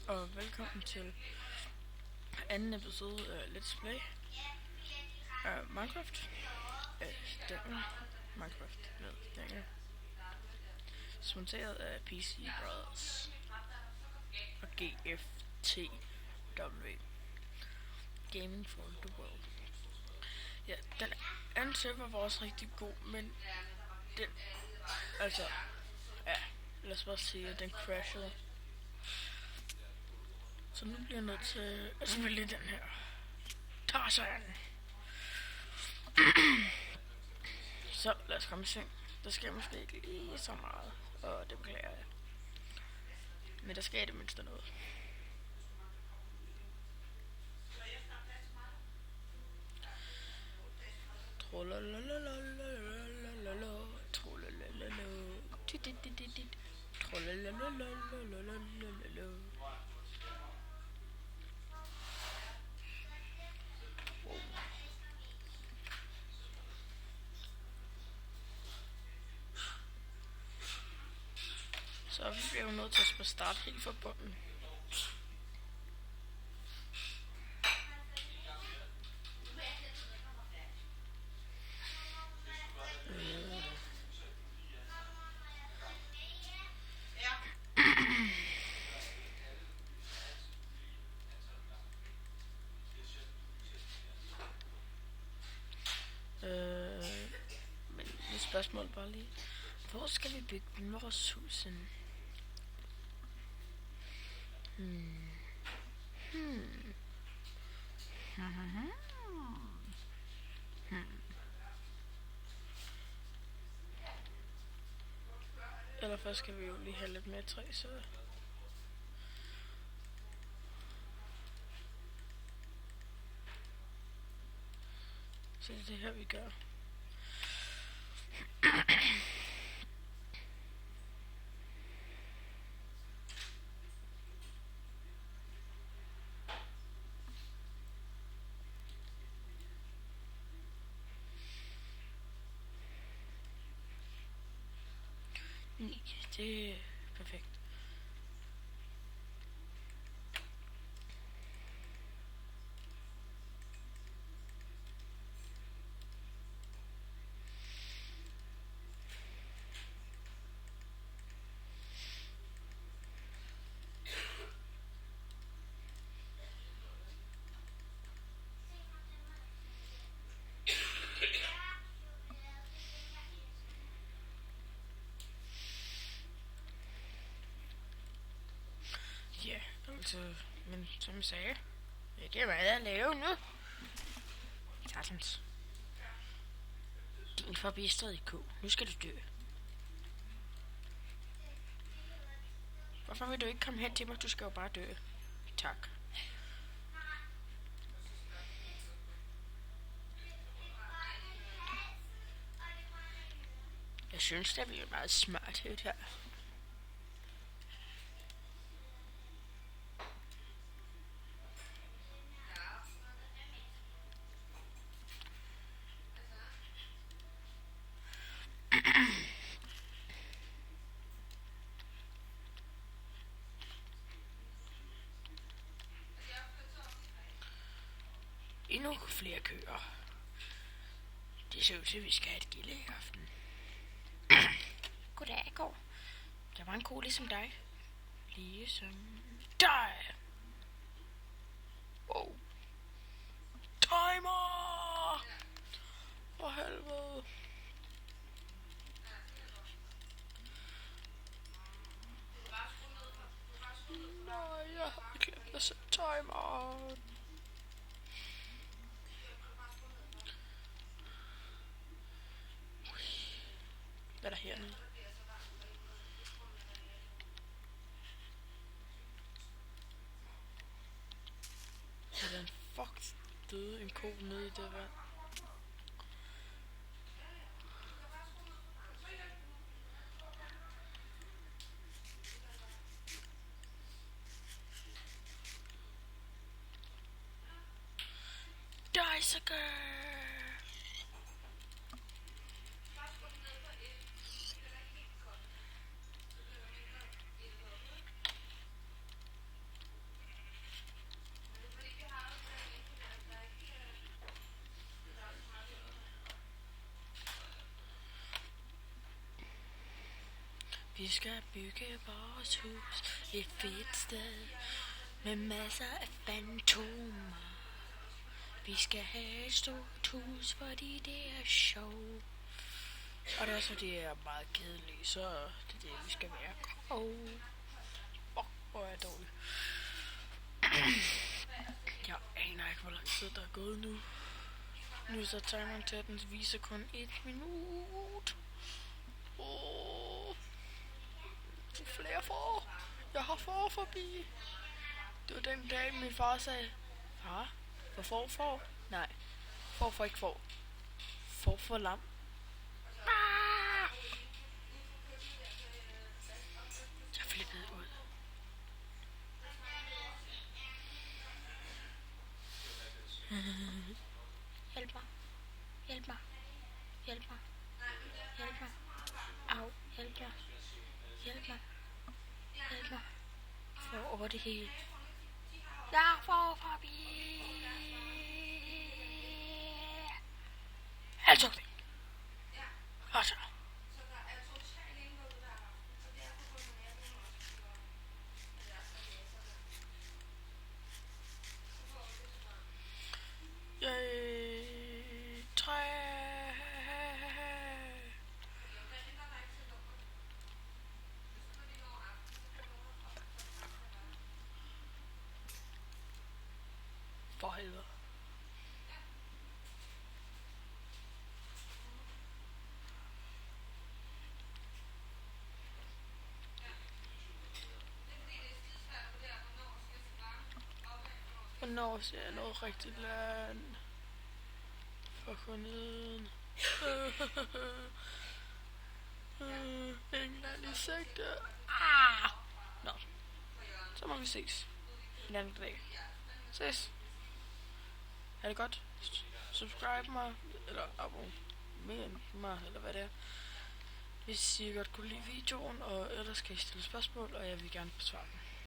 og velkommen til anden episode af Let's Play af Minecraft. Daniel. Minecraft med Daniel. Sponsoreret af PC Brothers og GFTW. Gaming for the World. Ja, den anden server var også rigtig god, men den, lad os bare sige, at den crashede. Så nu bliver jeg nødt til at spille den her. Tarzan. Så lad os komme i seng. Der sker måske ikke lige så meget, og det beklager jeg. Men der sker i det mindste noget. Så vi bliver jo nødt til at starte helt fra bunden. Men et spørgsmål bare lige. Hvor skal vi bygge vores hus hen? Eller først skal vi jo lige have lidt mere træ, så det er det her vi gør. Det er perfekt. Ja, altså, men som jeg sagde, det er hvad jeg laver nu. Tarzans. Din forbistrede ko. Nu skal du dø. Hvorfor vil du ikke komme hen til mig? Du skal jo bare dø. Tak. Jeg synes, det bliver meget smart her. Endnu flere køer. Det ser ud til, at vi skal have et gilde i aften. Goddag, ko. Der var en ko ligesom dig. Ligesom dig. Wow. Timer! For helvede. Nej, jeg har glemt at sætte timer. Hvad er der hernede? Hvordan fuck døde en ko nede i det vand? Die, sucker! Vi skal bygge vores hus et fedt sted med masser af fantomer. Vi skal have et stort hus, fordi det er sjovt. Og det er også, det er meget kedeligt, så det er det, vi skal være. Hvor er jeg dårlig. Jeg aner ikke, hvor lang tid der er gået nu. Nu så timeren til, at den viser kun 1 minut. Flere får. Jeg har får forbi. Det var den dag, min far sagde, far, hvor får? Nej, får ikke får. Får for lam. Jeg flippede ud. Hjælp mig. Hjælp mig. Hjælp mig. Hjælp mig. Au, hjælp mig. Hjælp mig. Hjælp mig. For over det hele. Jeg får forbi. Altså. Altså. For helvede. Hvornår ser jeg noget rigtigt land? For gå neden. Ingen land i sigte. Nå. Så må vi ses. En anden dag. Ses. Er det godt? Subscribe mig. Eller abonner mig. Eller hvad det er. Hvis I godt kunne lide videoen. Og ellers kan I stille spørgsmål. Og jeg vil gerne besvare dem.